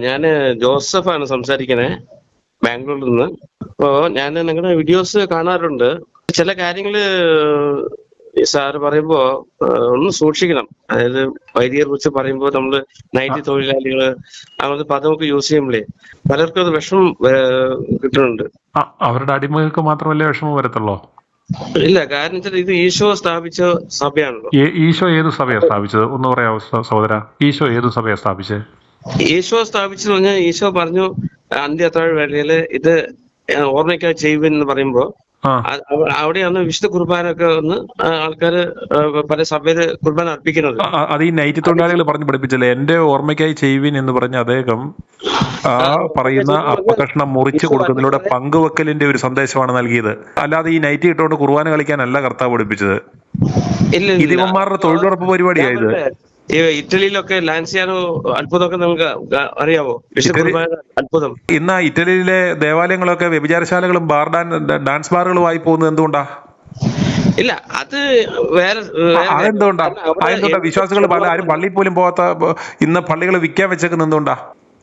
ഞാന് ജോസഫാണ് സംസാരിക്കണേ, ബാംഗ്ലൂരിൽ നിന്ന്. അപ്പോ ഞാൻ നിങ്ങളുടെ വീഡിയോസ് കാണാറുണ്ട്. ചില കാര്യങ്ങള് ഈ സാറ് പറയുമ്പോ ഒന്ന് സൂക്ഷിക്കണം. അതായത് വൈദികരെ കുറിച്ച് പറയുമ്പോൾ നമ്മള് നൈറ്റ് തൊഴിലാളികള് അങ്ങനത്തെ പദമൊക്കെ യൂസ് ചെയ്യുമ്പോഴേ പലർക്കും അത് വിഷമം കിട്ടുന്നുണ്ട്. അവരുടെ അടിമകൾക്ക് മാത്രമല്ലേ വിഷമം വരത്തുള്ളൂ? ഇല്ല, കാരണം വെച്ചാൽ ഇത് ഈശോ സ്ഥാപിച്ച സഭയാണല്ലോ. ഈശോ ഏത് സഭയാണ് സ്ഥാപിച്ചത് ഒന്ന് പറയാമോ സഹോദര? ഈശോ ഏത് സഭയാണ് സ്ഥാപിച്ചത്? ഈശോ സ്ഥാപിച്ചെന്ന് പറഞ്ഞാൽ ഈശോ പറഞ്ഞു അന്ത്യ അത്താഴ വേളയില് ഇത് ഓർമ്മയ്ക്കായി ചെയ്യുവൻ എന്ന് പറയുമ്പോ അവിടെയാണ് വിശുദ്ധ കുർബാനൊക്കെ വന്ന് ആൾക്കാര് പല സഭയില് കുർബാന അർപ്പിക്കുന്നത്. അത് ഈ നൈറ്റ് തൊഴിലാളികൾ പറഞ്ഞു പഠിപ്പിച്ചല്ലേ എന്റെ ഓർമ്മയ്ക്കായി ചെയ്യുവിൻ എന്ന് പറഞ്ഞ അദ്ദേഹം ആ പറയുന്ന അപ്പകഷ്ണം മുറിച്ചു കൊടുക്കുന്നതിലൂടെ പങ്കുവെക്കലിന്റെ ഒരു സന്ദേശമാണ് നൽകിയത്. അല്ലാതെ ഈ നൈറ്റ് ഇട്ടുകൊണ്ട് കുർബാന കളിക്കാനല്ല കർത്താവ് പഠിപ്പിച്ചത്. ഇതിവന്മാരുടെ തൊഴിലുറപ്പ് പരിപാടിയായത്. ഇറ്റലിയിലൊക്കെ ലാൻസിയാനോ അത്ഭുതമൊക്കെ നമുക്ക് അറിയാവോ? അത്ഭുതം. ഇന്ന് ഇറ്റലിയിലെ ദേവാലയങ്ങളൊക്കെ വ്യഭിചാരശാലകളും ഡാൻസ് ബാറുകളുമായി പോകുന്നത് എന്തുകൊണ്ടാ? ഇല്ല, അത് വേറെ അതെന്തുകൊണ്ടാ? വിശ്വാസികൾ ആരും പള്ളിയിൽ പോലും പോകാത്ത ഇന്ന് പള്ളികൾ വിൽക്കാൻ വെച്ചേക്കുന്നത് എന്തുകൊണ്ടാ?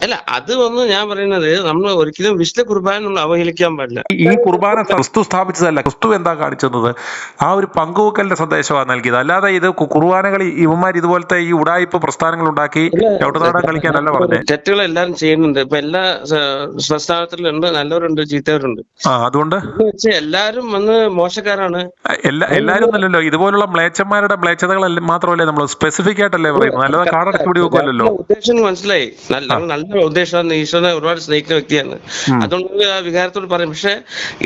അല്ല, അത് ഒന്ന് ഞാൻ പറയുന്നത് നമ്മൾ ഒരിക്കലും വിശുദ്ധ കുർബാന നമ്മൾ അവഹേളിക്കാൻ പാടില്ല. ഈ കുർബാന ക്രിസ്തു സ്ഥാപിച്ചതല്ല. ക്രിസ്തു എന്താ കാണിച്ചത്? ആ ഒരു പങ്കുവെക്കലിന്റെ സന്ദേശമാണ് നൽകിയത്. അല്ലാതെ ഇത് കുർബാനകൾ ഇവന്മാർ ഇതുപോലത്തെ ഈ ഉടായിപ്പ് പ്രസ്ഥാനങ്ങൾ ഉണ്ടാക്കി ചവിട്ടുനാടൻ കളിക്കാനല്ല പറഞ്ഞത്. തെറ്റുകൾ എല്ലാവരും ചെയ്യുന്നുണ്ട്. ഇപ്പൊ എല്ലാ പ്രസ്ഥാനത്തിലുണ്ട്, നല്ലവരുണ്ട്, ചീത്തവരുണ്ട്. അതുകൊണ്ട് എല്ലാരും വന്ന് മോശക്കാരാണ്. എല്ലാരും അല്ലല്ലോ. ഇതുപോലുള്ള മ്ലേച്ഛന്മാരുടെ മ്ലേച്ഛതകൾ മാത്രമല്ലേ നമ്മൾ സ്പെസിഫിക് ആയിട്ടല്ലേ പറയുന്നത്. അല്ലാതെ കാടടച്ചു പിടി വെക്കുമല്ലോ. ഉദ്ദേശം മനസ്സിലായി. നല്ല ഉദ്ദേശമാണ്. ഈശ്വരനെ ഒരുപാട് സ്നേഹിക്കുന്ന വ്യക്തിയാണ്. അതുകൊണ്ട് ആ വികാരത്തോട് പറയും. പക്ഷെ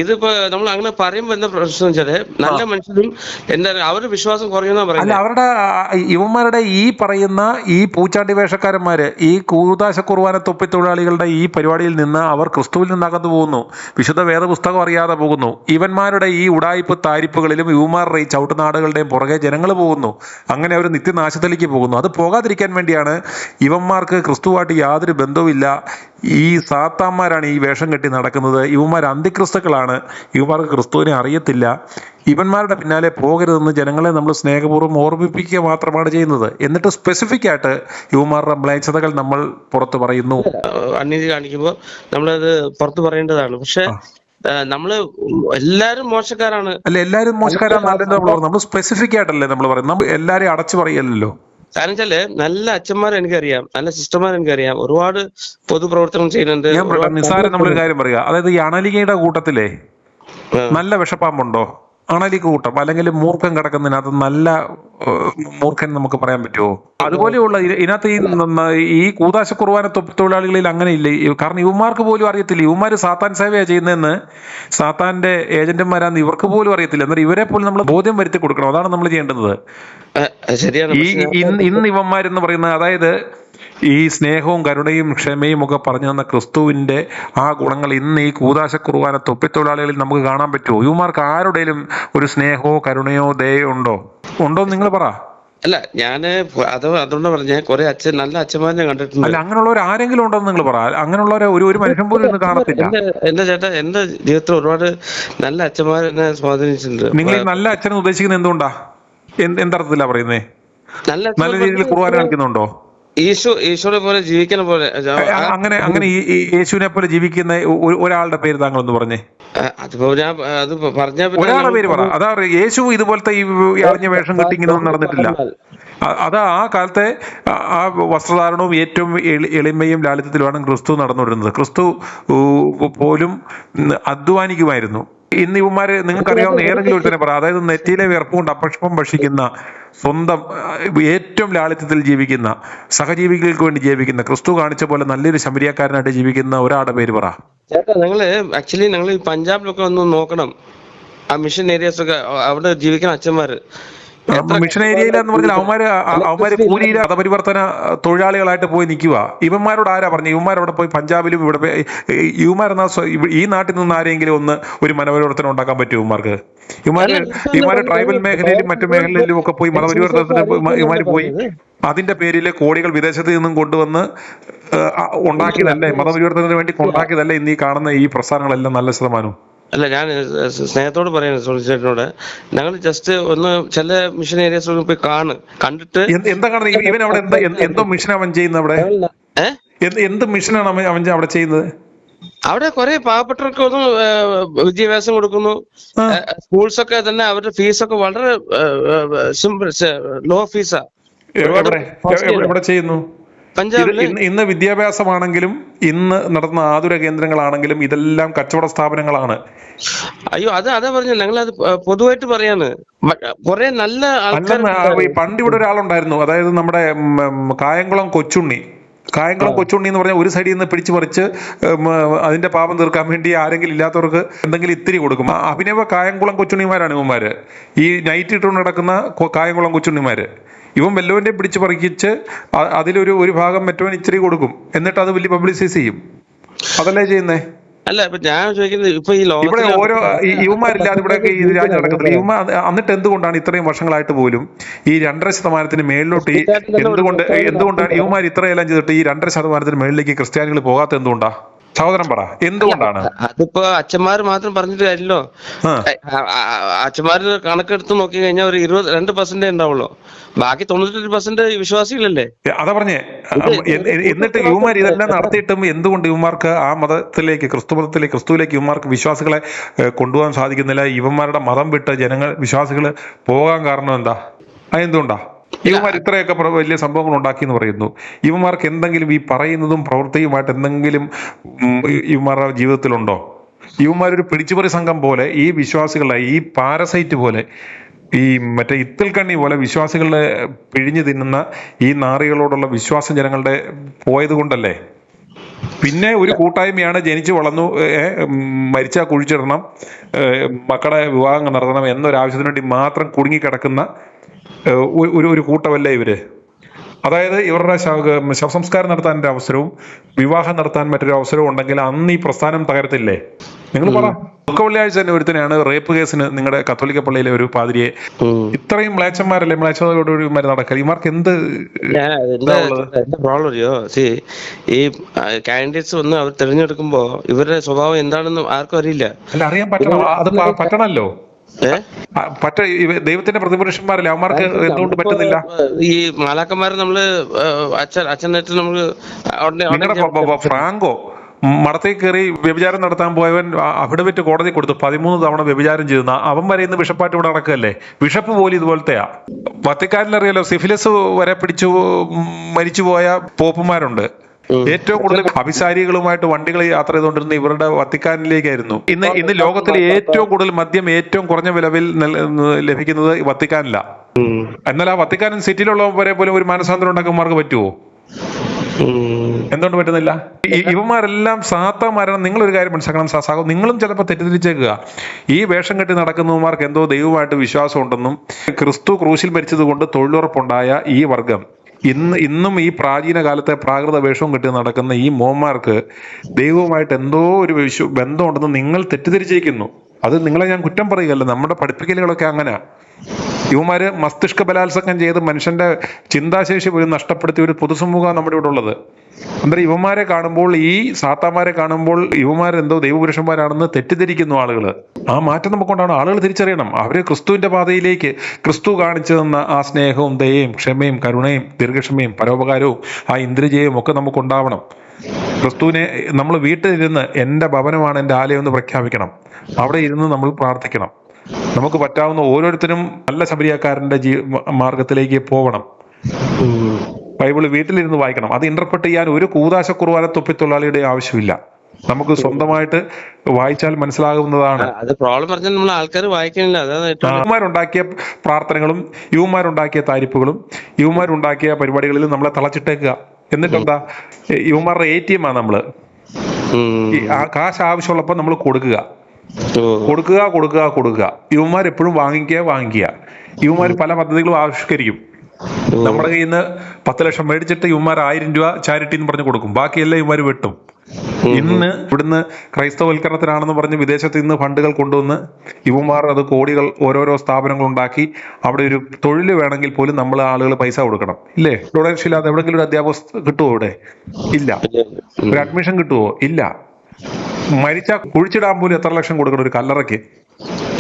ഇതിപ്പോ നമ്മൾ അങ്ങനെ പറയുമ്പോ എന്താ പ്രശ്നം വെച്ചാല് നല്ല മനുഷ്യരും എന്താ അവരുടെ വിശ്വാസം കുറയുന്ന പറയുന്നത്. അവരുടെ ഇവന്മാരുടെ ഈ പറയുന്ന ഈ പൂച്ചാണ്ടി വേഷക്കാരന്മാര് ഈ കൂതാശ കുർബാന തൊപ്പിത്തൊഴിലാളികളുടെ ഈ പരിപാടിയിൽ നിന്ന് അവർ ക്രിസ്തുവിൽ നിന്ന് അകന്നു പോകുന്നു. വിശുദ്ധ വേദപുസ്തകം അറിയാതെ പോകുന്നു. ഇവന്മാരുടെ ഈ ഉടായിപ്പ് താരിപ്പുകളിലും ഇവന്മാരുടെ ഈ ചവിട്ടുനാടുകളുടെയും പുറകെ ജനങ്ങൾ പോകുന്നു. അങ്ങനെ അവർ നിത്യനാശത്തിലേക്ക് പോകുന്നു. അത് പോകാതിരിക്കാൻ വേണ്ടിയാണ് ഇവന്മാർക്ക് ക്രിസ്തുവായിട്ട് യാതൊരു ബന്ധവുമില്ല. ഈ സാത്താന്മാരാണ് ഈ വേഷം കെട്ടി നടക്കുന്നത്. ഇവന്മാർ അന്തിക്രിസ്തുക്കളാണ്. ഇവന്മാർക്ക് ക്രിസ്തുവിനെ അറിയത്തില്ല. ഇവന്മാരുടെ പിന്നാലെ പോകരുതെന്ന് ജനങ്ങളെ നമ്മൾ സ്നേഹപൂർവ്വം ഓർമ്മിപ്പിക്കുക മാത്രമാണ് ചെയ്യുന്നത്. എന്നിട്ട് സ്പെസിഫിക് ആയിട്ട് ഇവന്മാരുടെ മ്ലേച്ഛതകൾ നമ്മൾ പുറത്ത് പറയുന്നു. അനീതി കാണിക്കുമ്പോൾ നമ്മളത് പുറത്ത് പറയേണ്ടതാണ്. പക്ഷെ നമ്മള് എല്ലാരും മോശക്കാരാണ്. അല്ല, എല്ലാരും മോശക്കാരാണെന്നല്ല നമ്മൾ സ്പെസിഫിക് ആയിട്ടല്ലേ നമ്മൾ പറയുന്നത്. നമ്മൾ എല്ലാരെയും അടച്ചു പറയല്ലോ. കാരണം വെച്ചാല് നല്ല അച്ഛന്മാരെ എനിക്കറിയാം, നല്ല സിസ്റ്റർമാരെ എനിക്കറിയാം, ഒരുപാട് പൊതുപ്രവർത്തനം ചെയ്യുന്നുണ്ട്. നിസ്സാരം നമ്മളൊരു കാര്യം പറയുക, അതായത് ഈ അണലികയുടെ കൂട്ടത്തിലെ നല്ല വിഷപ്പാമ്പുണ്ടോ? അണലിക കൂട്ടം അല്ലെങ്കിൽ മൂർഖൻ കിടക്കുന്നതിനകത്ത് നല്ല മൂർഖൻ നമുക്ക് പറയാൻ പറ്റുമോ? അതുപോലെയുള്ള ഇതിനകത്ത് ഈ കൂതാശ കുർബാന തൊഴിലാളികളിൽ അങ്ങനെ ഇല്ല. കാരണം ഇവന്മാർക്ക് പോലും അറിയത്തില്ല. ഇവന്മാർ സാത്താൻ സേവയാണ് ചെയ്യുന്നതെന്ന്, സാത്താന്റെ ഏജന്റുമാരാന്ന് ഇവർക്ക് പോലും അറിയത്തില്ല. എന്നാൽ ഇവരെ പോലും നമ്മൾ ബോധ്യം വരുത്തി കൊടുക്കണം. അതാണ് നമ്മൾ ചെയ്യേണ്ടത്. ഇന്ന് ഇവന്മാരെന്ന് പറയുന്നത്, അതായത് ഈ സ്നേഹവും കരുണയും ക്ഷമയും ഒക്കെ പറഞ്ഞു തന്ന ക്രിസ്തുവിന്റെ ആ ഗുണങ്ങൾ ഇന്ന് ഈ കൂതാശ കുർബാന തൊപ്പിത്തൊഴിലാളികളിൽ നമുക്ക് കാണാൻ പറ്റുമോ? ഇവന്മാർക്ക് ആരുടെയും ഒരു സ്നേഹമോ കരുണയോ ദയോ ഉണ്ടോ നിങ്ങൾ പറ. അല്ല, ഞാന് അതുകൊണ്ട് പറഞ്ഞ കുറെ നല്ല അച്ഛന്മാരെ കണ്ടിട്ടുണ്ട്. അല്ല, അങ്ങനെയുള്ളവർ ആരെങ്കിലും ഉണ്ടോ നിങ്ങൾ പറ. അങ്ങനെയുള്ളവരെ ഒരു മനുഷ്യൻ പോലും ഇന്ന് കാണത്തില്ല. എന്റെ ചേട്ടാ, എന്റെ ജീവിതത്തിൽ ഒരുപാട് നല്ല അച്ഛന്മാർ എന്നെ സ്വാധീനിച്ചിട്ടുണ്ട്. നിങ്ങൾ ഈ നല്ല അച്ഛനെ ഉദ്ദേശിക്കുന്നത് എന്തുകൊണ്ടാ? എന്തർത്ഥത്തിലാ പറയുന്നേ? നല്ല രീതിയിൽ കുർബാന കളിക്കുന്നുണ്ടോ? ഈശോനെ പോലെ ജീവിക്കുന്ന പോലെ. അങ്ങനെ ഈ യേശുവിനെ പോലെ ജീവിക്കുന്ന ഒരാളുടെ പേര് താങ്കൾ ഒന്ന് പറഞ്ഞേ. ഒരാളുടെ പേര് പറ. അതാ യേശു ഇതുപോലത്തെ ഈ അറിഞ്ഞ വേഷം കെട്ടി ഇങ്ങനെയൊന്നും നടന്നിട്ടില്ല. അത് ആ കാലത്തെ ആ വസ്ത്രധാരണവും ഏറ്റവും എളിമയും ലാളിത്യത്തിലുമാണ് ക്രിസ്തു നടന്നുകൊണ്ടിരുന്നത്. ക്രിസ്തു പോലും അധ്വാനിക്കുമായിരുന്നു. ഇന്ന് ഇവന്മാര് നിങ്ങൾക്കറിയാവുന്ന ഏതെങ്കിലും ഒരു തന്നെ പറ. അതായത് നെറ്റിയിലെ വിയർപ്പ് കൊണ്ട് അപക്ഷം ഭക്ഷിക്കുന്ന, സ്വന്തം ഏറ്റവും ലാളിത്യത്തിൽ ജീവിക്കുന്ന, സഹജീവികൾക്ക് വേണ്ടി ജീവിക്കുന്ന, ക്രിസ്തു കാണിച്ച പോലെ നല്ലൊരു ശമരിയക്കാരനായിട്ട് ജീവിക്കുന്ന ഒരാളുടെ പേര് പറ. ചേട്ടാ, ഞങ്ങൾ പഞ്ചാബിലൊക്കെ ഒന്ന് നോക്കണം. ആ മിഷൻ ഏരിയാസ് ഒക്കെ അവിടെ ജീവിക്കുന്ന അച്ഛന്മാര്. മിഷൻ ഏരിയയിലെന്ന് പറഞ്ഞാൽ അവന്മാര് കൂലിയില മതപരിവർത്തന തൊഴിലാളികളായിട്ട് പോയി നിൽക്കുക. ഇവന്മാരോട് ആരാ പറഞ്ഞു? ഇവന്മാരവിടെ പോയി പഞ്ചാബിലും ഇവിടെ ഇവന്മാരെന്നാ ഈ നാട്ടിൽ നിന്ന് ആരെങ്കിലും ഒരു മതപരിവർത്തനം ഉണ്ടാക്കാൻ പറ്റും ഇവന്മാർക്ക്? ഇവന്മാര് ട്രൈബൽ മേഖലയിലും മറ്റു മേഖലയിലും ഒക്കെ പോയി മതപരിവർത്തനത്തിന് ഇവന്മാര് പോയി അതിന്റെ പേരിൽ കോടികൾ വിദേശത്ത് നിന്നും കൊണ്ടുവന്ന് ഉണ്ടാക്കിയതല്ലേ? മതപരിവർത്തനത്തിന് വേണ്ടി ഉണ്ടാക്കിയതല്ലേ ഇന്ന് ഈ കാണുന്ന ഈ പ്രസ്ഥാനങ്ങളെല്ലാം നല്ല ശതമാനം? അല്ല, ഞാൻ സ്നേഹത്തോട് പറയുന്നത് സുനിച്ചേട്ടനോട്, ഞങ്ങൾ ജസ്റ്റ് ഒന്ന് ചില മിഷൻ ഏരിയാസ് പോയി കണ്ടിട്ട് എന്താ കാണുന്നത്? ഇവൻ അവിടെ എന്തോ മിഷൻ അവൻ ചെയ്യുന്ന അവിടെ എന്ത് മിഷനാണ് അവൻ അവിടെ ചെയ്യുന്നത്? അവിടെ കുറെ പാവപ്പെട്ടവർക്കൊന്നും വിദ്യാഭ്യാസം കൊടുക്കുന്നു. ആ, സ്കൂൾസ് ഒക്കെ തന്നെ അവരുടെ ഫീസൊക്കെ വളരെ ലോ ഫീസാ. ഒരുപാട് എവിടെ costly അല്ല. എവിടെ ചെയ്യുന്നു? ഇത് പഞ്ചാബില് ഇന്ന് വിദ്യാഭ്യാസമാണെങ്കിലും ഇന്ന് നടത്തുന്ന ആതുര കേന്ദ്രങ്ങളാണെങ്കിലും ഇതെല്ലാം കച്ചവട സ്ഥാപനങ്ങളാണ്. അയ്യോ അതാ പറഞ്ഞു, ഞങ്ങളത് പൊതുവായിട്ട് പറയാണ്. കുറെ നല്ല ആൾക്കാർ അല്ലെന്ന് പണ്ട് ഇവിടെ ഒരാളുണ്ടായിരുന്നു, അതായത് നമ്മുടെ കായംകുളം കൊച്ചുണ്ണി. കായംകുളം കൊച്ചുണ്ണി എന്ന് പറഞ്ഞാൽ ഒരു സൈഡിൽ നിന്ന് പിടിച്ചു പറിച്ച് അതിന്റെ പാപം തീർക്കാൻ വേണ്ടി ആരെങ്കിലും ഇല്ലാത്തവർക്ക് എന്തെങ്കിലും ഇത്തിരി കൊടുക്കും. അഭിനവ കായംകുളം കൊച്ചുണ്ണിമാരാണ് ഇവന്മാര്, ഈ നൈറ്റ് ഇട്ടുകൊണ്ട് നടക്കുന്ന കായംകുളം കൊച്ചുണ്ണിമാര്. ഇവൻ വല്ലവന്റെ പിടിച്ച് പറിക്കിച്ച് അതിലൊരു ഭാഗം മറ്റവൻ ഇച്ചിരി കൊടുക്കും, എന്നിട്ട് അത് വലിയ പബ്ലിസൈസ് ചെയ്യും. അതല്ലേ ചെയ്യുന്നേ? അല്ല. ഇപ്പൊ ഞാൻ ചോദിക്കുന്നത്, ഇപ്പൊ ഈ ഇവിടെ ലോകത്തിലെ ഓരോ ഇവന്മാരില്ലാതെ ഇവിടെയൊക്കെ ഈ രാജ്യം നടക്കത്തില്ല. എന്നിട്ട് എന്തുകൊണ്ടാണ് ഇത്രയും വർഷങ്ങളായിട്ട് പോലും ഈ 2.5% മേളിലോട്ട് എന്തുകൊണ്ടാണ് ഇവന്മാർ ഇത്രയെല്ലാം ചെയ്തിട്ട് ഈ 2.5% മേളിലേക്ക് ക്രിസ്ത്യാനികൾ പോകാത്ത? എന്തുകൊണ്ടാ സഹോദരൻ പറ, എന്തുകൊണ്ടാണ്? അതിപ്പോ അച്ഛന്മാര് മാത്രം പറഞ്ഞിട്ട് കാര്യമല്ലോ. അച്ഛന്മാര് കണക്കെടുത്ത് നോക്കി കഴിഞ്ഞാൽ ഒരു 22% ഉണ്ടാവുള്ളൂ. ബാക്കി 98% വിശ്വാസികളല്ലേ. അതാ പറഞ്ഞേ. എന്നിട്ട് ഇവന്മാർ ഇതെല്ലാം നടത്തിയിട്ടും എന്തുകൊണ്ട് ഇവന്മാർക്ക് ആ മതത്തിലേക്ക്, ക്രിസ്തുവിലേക്ക് ഇവന്മാർക്ക് വിശ്വാസികളെ കൊണ്ടുപോകാൻ സാധിക്കുന്നില്ല? ഇവന്മാരുടെ മതം വിട്ട് വിശ്വാസികൾ പോകാൻ കാരണം എന്താ? അതെന്തുകൊണ്ടാ? ഇവന്മാർ ഇത്രയൊക്കെ വലിയ സംഭവങ്ങൾ ഉണ്ടാക്കി എന്ന് പറയുന്നു. ഇവന്മാർക്ക് എന്തെങ്കിലും ഈ പറയുന്നതും പ്രവൃത്തിയുമായിട്ട് എന്തെങ്കിലും ഇവന്മാരുടെ ജീവിതത്തിലുണ്ടോ? ഇവന്മാരൊരു പിടിച്ചുപറി സംഘം പോലെ ഈ വിശ്വാസികളെ, ഈ പാരസൈറ്റ് പോലെ, ഈ മറ്റേ ഇത്തിൽക്കണ്ണി പോലെ വിശ്വാസികളെ പിഴിഞ്ഞു തിന്നുന്ന ഈ നാറികളോടുള്ള വിശ്വാസം ജനങ്ങളുടെ പോയത് കൊണ്ടല്ലേ. പിന്നെ ഒരു കൂട്ടായ്മയാണ് ജനിച്ചു വളർന്നു, മരിച്ചാൽ കുഴിച്ചിടണം, മക്കളെ വിവാഹം നടത്തണം എന്നൊരാവശ്യത്തിന് വേണ്ടി മാത്രം കുടുങ്ങിക്കിടക്കുന്ന ഒരു കൂട്ടമല്ലേ ഇവര്. അതായത് ഇവരുടെ ശവസംസ്കാരം നടത്താൻ ഒരു അവസരവും വിവാഹം നടത്താൻ മറ്റൊരു അവസരവും ഉണ്ടെങ്കിൽ അന്ന് ഈ പ്രസ്ഥാനം തകരത്തില്ലേ? നിങ്ങൾ പറ. വെള്ളിയാഴ്ച തന്നെ ഒരുത്തനെയാണ് റേപ്പ് കേസിന് നിങ്ങളുടെ കത്തോലിക്ക പള്ളിയിലെ ഒരു പാതിരിയെ ഇത്രയും മ്ലേച്ഛന്മാരല്ലേ, മ്ലേച്ഛതയോടുകൂടി നടക്കൽ. ഇമാർക്ക് എന്ത് പ്രോബ്ലം അറിയോ? ഈ കാൻഡിഡേറ്റ്സ് വന്ന് അവർ തിരഞ്ഞെടുക്കുമ്പോ ഇവരുടെ സ്വഭാവം എന്താണെന്ന് ആർക്കും അറിയില്ല. അല്ല, അറിയാൻ പറ്റണം. അത് പറ്റണല്ലോ. ദൈവത്തിന്റെ പ്രതിപുരുഷന്മാരല്ലേ, അവന്മാർക്ക് എന്തുകൊണ്ട് പറ്റുന്നില്ല? ഈ മാലാക്കന്മാരെ നമ്മള് അച്ഛനായിട്ട് നമ്മള് നിങ്ങളുടെ ഫ്രാങ്കോ മടത്തിൽ കയറി വ്യഭിചാരം നടത്താൻ പോയവൻ അഫിഡവിറ്റ് കോടതി കൊടുത്തു 13 തവണ വ്യഭിചാരം ചെയ്യുന്ന അവൻ വരെ ഇന്ന് ബിഷപ്പായിട്ട് ഇവിടെ നടക്കല്ലേ. ബിഷപ്പ് പോലും ഇതുപോലത്തെയാ. വത്തിക്കാനിലറിയാലോ, സിഫിലിസ് വരെ പിടിച്ചു മരിച്ചുപോയ പോപ്പുമാരുണ്ട്. ഏറ്റവും കൂടുതൽ അഭിസാരികളുമായിട്ട് വണ്ടികൾ യാത്ര ചെയ്തുകൊണ്ടിരുന്ന ഇവരുടെ വത്തിക്കാനിലേക്കായിരുന്നു. ഇന്ന് ലോകത്തിലെ ഏറ്റവും കൂടുതൽ മദ്യം ഏറ്റവും കുറഞ്ഞ വിലവിൽ ലഭിക്കുന്നത് വത്തിക്കാനില്ല. എന്നാൽ ആ വത്തിക്കാനൻ സിറ്റിയിലുള്ളവരെ പോലും ഒരു മാനസാന്തരം ഉണ്ടാക്കുമാർക്ക് പറ്റുമോ? എന്തുകൊണ്ട് പറ്റുന്നില്ല? ഇവന്മാരെല്ലാം സാത്താന്മാരാണ്. നിങ്ങളൊരു കാര്യം മനസ്സിലാക്കണം, നിങ്ങളും ചിലപ്പോൾ തെറ്റിദ്ധരിച്ചേക്കുക. ഈ വേഷം കെട്ടി നടക്കുന്നവന്മാർക്ക് എന്തോ ദൈവമായിട്ട് വിശ്വാസം ഉണ്ടെന്നും ക്രിസ്തു ക്രൂശിൽ മരിച്ചത് കൊണ്ട് തൊഴിലുറപ്പുണ്ടായ ഈ വർഗം ഇന്നും ഈ പ്രാചീന കാലത്തെ പ്രാകൃത വേഷവും കെട്ടി നടക്കുന്ന ഈ മോന്മാർക്ക് ദൈവവുമായിട്ട് എന്തോ ഒരു ബന്ധമുണ്ടെന്ന് നിങ്ങൾ തെറ്റിദ്ധരിച്ചിരിക്കുന്നു. അത് നിങ്ങളെ ഞാൻ കുറ്റം പറയുകയല്ല, നമ്മുടെ പഠിപ്പിക്കലുകളൊക്കെ അങ്ങനെ. ഇവന്മാര് മസ്തിഷ്ക ബലാത്സംഗം ചെയ്ത് മനുഷ്യന്റെ ചിന്താശേഷി പോലും നഷ്ടപ്പെടുത്തിയ ഒരു പൊതുസമൂഹമാണ് നമ്മുടെ ഇവിടെ ഉള്ളത്. അന്നേരം ഇവന്മാരെ കാണുമ്പോൾ, ഈ സാത്താന്മാരെ കാണുമ്പോൾ ഇവന്മാരെന്തോ ദൈവപുരുഷന്മാരാണെന്ന് തെറ്റിദ്ധരിക്കുന്നു ആളുകൾ. ആ മാറ്റം നമുക്കുണ്ടാണ്. ആളുകൾ തിരിച്ചറിയണം, അവര് ക്രിസ്തുവിന്റെ പാതയിലേക്ക്, ക്രിസ്തു കാണിച്ചു തന്ന ആ സ്നേഹവും ദയയും ക്ഷമയും കരുണയും ദീർഘക്ഷമയും പരോപകാരവും ആ ഇന്ദ്രജയവും ഒക്കെ നമുക്കുണ്ടാവണം. ക്രിസ്തുവിനെ നമ്മൾ വീട്ടിലിരുന്ന് എൻ്റെ ഭവനമാണ് എൻ്റെ ആലയം എന്ന് പ്രഖ്യാപിക്കണം. അവിടെ ഇരുന്ന് നമ്മൾ പ്രാർത്ഥിക്കണം. നമുക്ക് പറ്റാവുന്ന ഓരോരുത്തരും നല്ല ശബരിയാക്കാരന്റെ മാർഗത്തിലേക്ക് പോകണം. ബൈബിള് വീട്ടിലിരുന്ന് വായിക്കണം. അത് ഇന്റർപ്രറ്റ് ചെയ്യാൻ ഒരു കൂദാശ കുർബാന തൊപ്പിത്തൊഴിലാളിയുടെ ആവശ്യമില്ല. നമുക്ക് സ്വന്തമായിട്ട് വായിച്ചാൽ മനസ്സിലാകുന്നതാണ്. യുവമാരുണ്ടാക്കിയ പ്രാർത്ഥനകളും യുവമാരുണ്ടാക്കിയ താരിപ്പുകളും യുവമാരുണ്ടാക്കിയ പരിപാടികളിലും നമ്മളെ തളച്ചിട്ടേക്കുക. എന്നിട്ടെന്താ, യുവമാരുടെ ATM നമ്മള് കാശ് ആവശ്യമുള്ളപ്പോൾ നമ്മൾ കൊടുക്കുക. യുവമാർ എപ്പോഴും വാങ്ങിക്കുക. യുവമാർ പല പദ്ധതികളും ആവിഷ്കരിക്കും. നമ്മുടെ കയ്യിൽ നിന്ന് 10 ലക്ഷം മേടിച്ചിട്ട് യുവമാർ 1000 രൂപ ചാരിറ്റി എന്ന് പറഞ്ഞ് കൊടുക്കും. ബാക്കിയെല്ലാം യുവമാർ വെട്ടും. ഇന്ന് ഇവിടുന്ന് ക്രൈസ്തവൽക്കരണത്തിനാണെന്ന് പറഞ്ഞ് വിദേശത്ത് നിന്ന് ഫണ്ടുകൾ കൊണ്ടുവന്ന് യുവമാർ അത് കോടികൾ ഓരോരോ സ്ഥാപനങ്ങൾ ഉണ്ടാക്കി അവിടെ ഒരു തൊഴിൽ വേണമെങ്കിൽ പോലും നമ്മൾ ആളുകൾ പൈസ കൊടുക്കണം. ഇല്ലേ? ഡൊണേഷൻ ഇല്ലാതെ എവിടെയെങ്കിലും ഒരു അധ്യാപകം കിട്ടുമോ? ഇവിടെ ഇല്ല. ഒരു അഡ്മിഷൻ കിട്ടുമോ? ഇല്ല. മരിച്ചാൽ കുഴിച്ചിടാൻ പോലും എത്ര ലക്ഷം കൊടുക്കണം ഒരു കല്ലറയ്ക്ക്?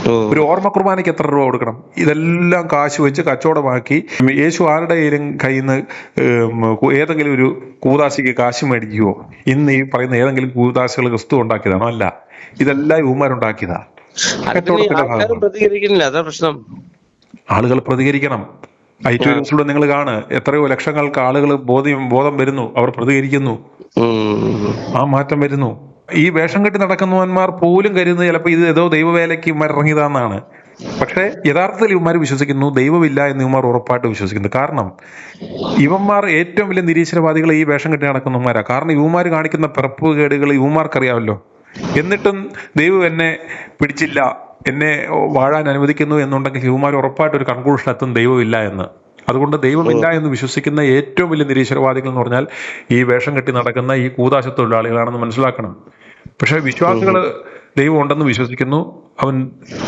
ഓ ഒരു ഓർമ്മ കുർബാനയ്ക്ക് എത്ര രൂപ കൊടുക്കണം? ഇതെല്ലാം കാശ് വെച്ച് കച്ചവടമാക്കി യേശു ആരുടെ കയ്യിൽ നിന്ന് ഏതെങ്കിലും ഒരു കൂദാശിക്ക് കാശ് മേടിക്കുവോ? ഇന്ന് ഈ പറയുന്ന ഏതെങ്കിലും കൂദാശകൾ ക്രിസ്തു ഉണ്ടാക്കിയതാണോ? അല്ല, ഇതെല്ലാം ഇവന്മാരുണ്ടാക്കിയതാ. അത് പിന്നെ കച്ചവടത്തിന്റെ ആൾക്കാരും ഭാഗമാണ്. പ്രതികരിക്കുന്നില്ല, അതാ പ്രശ്നം. ആളുകൾ പ്രതികരിക്കണം. ഐറ്റൂരിയംസിലൂടെ നിങ്ങൾ കാണ്, എത്രയോ ലക്ഷങ്ങൾക്ക് ആളുകൾ ബോധം വരുന്നു, അവർ പ്രതികരിക്കുന്നു, ആ മാറ്റം വരുന്നു. ഈ വേഷം കെട്ടി നടക്കുന്നവന്മാർ പോലും കരുതുന്നത് ചിലപ്പോൾ ഇത് ഏതോ ദൈവവേലയ്ക്ക് ഇവന്മാർ ഇറങ്ങിയതാന്നാണ്. പക്ഷെ യഥാർത്ഥത്തിൽ ഇവന്മാർ വിശ്വസിക്കുന്നു ദൈവമില്ല എന്ന് ഇവന്മാർ ഉറപ്പായിട്ട് വിശ്വസിക്കുന്നു. കാരണം ഇവന്മാർ ഏറ്റവും വലിയ നിരീശ്വരവാദികൾ ഈ വേഷം കെട്ടി നടക്കുന്നവന്മാരാ. കാരണം ഇവന്മാർ കാണിക്കുന്ന പിറപ്പുകേടുകൾ ഇവന്മാർക്കറിയാമല്ലോ. എന്നിട്ടും ദൈവം എന്നെ പിടിച്ചില്ല, എന്നെ വാഴാൻ അനുവദിക്കുന്നു എന്നുണ്ടെങ്കിൽ ഇവന്മാർ ഉറപ്പായിട്ട് ഒരു കൺക്ലൂഷൻ എത്തും ദൈവമില്ല എന്ന്. അതുകൊണ്ട് ദൈവമില്ല എന്ന് വിശ്വസിക്കുന്ന ഏറ്റവും വലിയ നിരീശ്വരവാദികൾ എന്ന് പറഞ്ഞാൽ ഈ വേഷം കെട്ടി നടക്കുന്ന ഈ കൂദാശ തൊഴിലാളികളാണെന്ന് മനസ്സിലാക്കണം. പക്ഷെ വിശ്വാസികൾ ദൈവം ഉണ്ടെന്ന് വിശ്വസിക്കുന്നു, അവൻ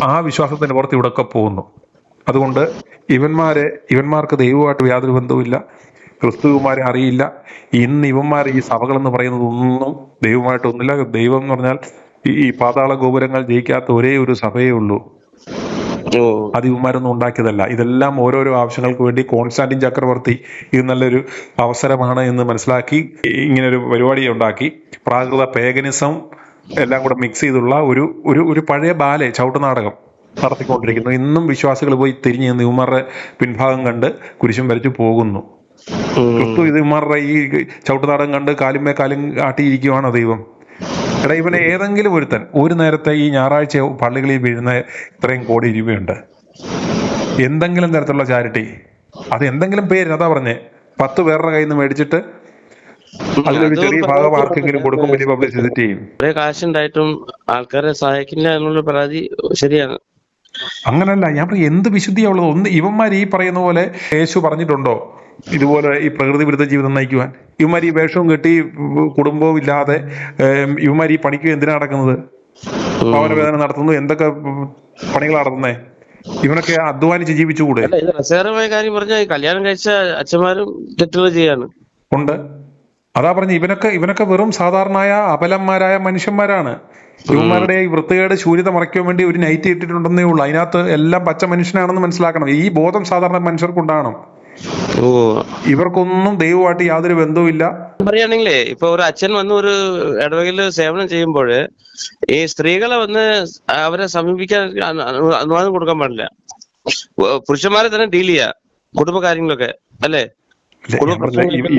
ആ വിശ്വാസത്തിന്റെ പുറത്ത് ഇവിടെയൊക്കെ പോകുന്നു. അതുകൊണ്ട് ഇവന്മാർക്ക് ദൈവമായിട്ട് യാതൊരു ബന്ധവുമില്ല, ക്രിസ്തുവുമാരെ അറിയില്ല. ഇന്ന് ഇവന്മാർ ഈ സഭകൾ എന്ന് പറയുന്നത് ഒന്നും ദൈവമായിട്ടൊന്നുമില്ല. ദൈവം എന്ന് പറഞ്ഞാൽ ഈ പാതാള ഗോപുരങ്ങൾ ജയിക്കാത്ത ഒരേ ഒരു സഭയേ ഉള്ളൂ. അത് ഇവന്മാരൊന്നും ഉണ്ടാക്കിയതല്ല. ഇതെല്ലാം ഓരോരോ ആവശ്യങ്ങൾക്ക് വേണ്ടി കോൺസ്റ്റാന്റിൻ ചക്രവർത്തി ഇത് നല്ലൊരു അവസരമാണ് എന്ന് മനസ്സിലാക്കി ഇങ്ങനൊരു പരിപാടി ഉണ്ടാക്കി പ്രാകൃത പേഗനിസം എല്ലാം കൂടെ മിക്സ് ചെയ്തുള്ള ഒരു പഴയ ബാലെ ചവിട്ടുനാടകം നടത്തിക്കൊണ്ടിരിക്കുന്നു. ഇന്നും വിശ്വാസികൾ പോയി തിരിഞ്ഞു നിന്ന് ഇവന്മാരുടെ പിൻഭാഗം കണ്ട് കുരിശും വരച്ചു പോകുന്നു. ക്രിസ്തു ഇത് ഇവന്മാരുടെ ഈ ചവിട്ടുനാടകം കണ്ട് കാലുമേ കാലും ആട്ടിയിരിക്കുവാണോ ദൈവം? എടാ, ഇവനെ ഏതെങ്കിലും ഒരുത്തൻ ഒരു നേരത്തെ ഈ ഞായറാഴ്ച പള്ളികളിൽ വീഴുന്ന ഇത്രയും കോടി രൂപയുണ്ട്, എന്തെങ്കിലും തരത്തിലുള്ള ചാരിറ്റി, അത് എന്തെങ്കിലും പേര്, അതാ പറഞ്ഞേ, 10 പേരുടെ കയ്യിൽ നിന്ന് മേടിച്ചിട്ട് അതിലൊരു ചെറിയ ഭാഗം ആർക്കെങ്കിലും കൊടുക്കും, വലിയ പബ്ലിസിറ്റി ചെയ്യും. കാശുണ്ടായിട്ടും ആൾക്കാരെ സഹായിക്കില്ല എന്നുള്ള പരാതി ശരിയാണ്. അങ്ങനല്ല ഞാൻ പറയും, എന്ത് വിശുദ്ധിയാവുള്ളത്? ഒന്ന് ഇവന്മാർ ഈ പറയുന്ന പോലെ യേശു പറഞ്ഞിട്ടുണ്ടോ ഇതുപോലെ ഈ പ്രകൃതി വിരുദ്ധ ജീവിതം നയിക്കുവാൻ? ഇവന്മാർ ഈ വേഷവും കെട്ടി കുടുംബവും ഇല്ലാതെ ഇവന്മാർ ഈ പണിക്ക് എന്തിനാ നടക്കുന്നത്? ഭവനവേദന നടത്തുന്നു, എന്തൊക്കെ പണികൾ നടത്തുന്നേ? ഇവനൊക്കെ അധ്വാനിച്ച് ജീവിച്ചുകൂടെ? രസകരമായ കാര്യം പറഞ്ഞാൽ കല്യാണം കഴിച്ച അച്ഛന്മാരും തെറ്റുകൾ ചെയ്യാണ്. ഉണ്ട്. അതാ പറഞ്ഞ ഇവനൊക്കെ വെറും സാധാരണയായ അപലന്മാരായ മനുഷ്യന്മാരാണ്. ഇവന്മാരുടെ ഈ വൃത്തികേട് ശൂന്യത മറയ്ക്കാൻ വേണ്ടി ഒരു നൈറ്റ് ഇട്ടിട്ടുണ്ടെന്നേ ഉള്ളൂ. അതിനകത്ത് എല്ലാം പച്ച മനുഷ്യനാണെന്ന് മനസ്സിലാക്കണം. ഈ ബോധം സാധാരണ മനുഷ്യർക്കുണ്ടാകണം. ഇവർക്കൊന്നും ദൈവമായിട്ട് യാതൊരു ബന്ധവുമില്ല. പറയുകയാണെങ്കിലേ ഇപ്പൊ ഒരു അച്ഛൻ വന്ന് ഒരു ഇടവകയില് സേവനം ചെയ്യുമ്പോൾ ഈ സ്ത്രീകളെ വന്ന് അവരെ സമീപിക്കാൻ അനുവാദം കൊടുക്കാൻ പാടില്ല. പുരുഷന്മാരെ തന്നെ ഡീൽ ചെയ്യാ കുടുംബകാര്യങ്ങളൊക്കെ, അല്ലേ?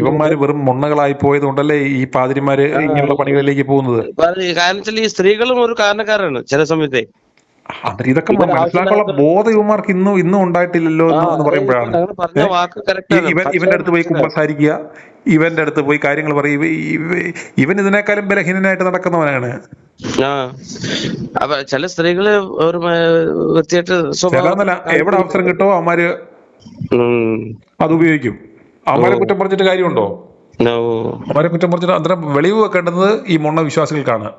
ഇവന്മാര് വെറും മൊണ്ണകളായി പോയത് കൊണ്ടല്ലേ ഈ പാതിരിമാര് ഇങ്ങനെയുള്ള പണികളിലേക്ക് പോകുന്നത്. കാരണം വെച്ചാൽ ഈ സ്ത്രീകളും ഒരു കാരണക്കാരാണ് ചില സമയത്തെ. ഇതൊക്കെ മനസ്സിലാക്കാനുള്ള ബോധം ഇവന്മാർക്ക് ഇന്നും ഉണ്ടായിട്ടില്ലല്ലോ എന്ന് പറയുമ്പോഴാണ് ഇവന്റെ അടുത്ത് പോയി കുമ്പസാരിക്കുക, ഇവന്റെ അടുത്ത് പോയി കാര്യങ്ങൾ പറയും. ഇവൻ ഇതിനേക്കാളും ബലഹീനനായിട്ട് നടക്കുന്നവനാണ്. അപ്പൊ ചില സ്ത്രീകള് ഒരു വൃത്തിയായിട്ട് എവിടെ അവസരം കിട്ടോ അവന്മാര് അത് ഉപയോഗിക്കും. അവന്മാരെ കുറ്റം പറഞ്ഞിട്ട് കാര്യമുണ്ടോ? അവരെ കുറ്റം പറഞ്ഞിട്ട് അന്നേരം വെളിവ് വെക്കേണ്ടത് ഈ മൊണ്ണ വിശ്വാസികൾക്കാണ്.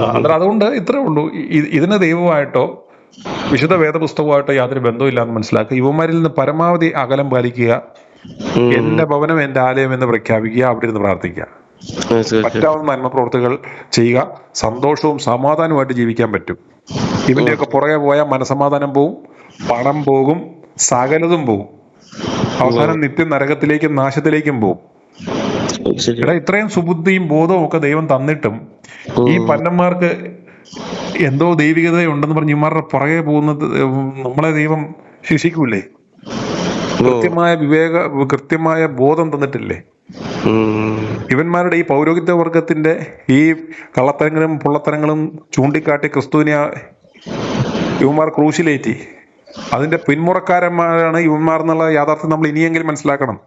അന്നേരം അതുകൊണ്ട് ഇത്രേ ഉള്ളൂ. ഇതിന് ദൈവമായിട്ടോ വിശുദ്ധ വേദപുസ്തകമായിട്ടോ യാതൊരു ബന്ധമില്ല എന്ന് മനസ്സിലാക്കുക. യുവമാരിൽ നിന്ന് പരമാവധി അകലം പാലിക്കുക. എന്റെ ഭവനം എന്റെ ആലയം എന്ന് പ്രഖ്യാപിക്കുക, അവിടെ ഇരുന്ന് പ്രാർത്ഥിക്കുക. പറ്റാവുന്ന നന്മ പ്രവർത്തികൾ ചെയ്യുക. സന്തോഷവും സമാധാനവുമായിട്ട് ജീവിക്കാൻ പറ്റും. ഇവന്റെയൊക്കെ പുറകെ പോയാൽ മനസമാധാനം പോവും, പണം പോകും, സകലതും പോവും. അവസാനം നിത്യം നരകത്തിലേക്കും നാശത്തിലേക്കും പോവും. എടാ, ഇത്രയും സുബുദ്ധിയും ബോധവും ഒക്കെ ദൈവം തന്നിട്ടും ഈ പന്നന്മാർക്ക് എന്തോ ദൈവികതയുണ്ടെന്ന് പറഞ്ഞ് ഇമാരുടെ പുറകെ പോകുന്നത് നമ്മളെ ദൈവം ശിക്ഷിക്കൂലേ? കൃത്യമായ ബോധം തന്നിട്ടില്ലേ? ഇവന്മാരുടെ ഈ പൗരോഹിത്യ വർഗത്തിന്റെ ഈ കള്ളത്തരങ്ങളും പൊള്ളത്തരങ്ങളും ചൂണ്ടിക്കാട്ടി ക്രിസ്തുവിനെ ഇവന്മാർ ക്രൂശിലേറ്റി. അതിന്റെ പിന്മുറക്കാരന്മാരാണ് ഇവന്മാർ എന്നുള്ള യാഥാർത്ഥ്യം നമ്മൾ ഇനിയെങ്കിലും മനസ്സിലാക്കണം.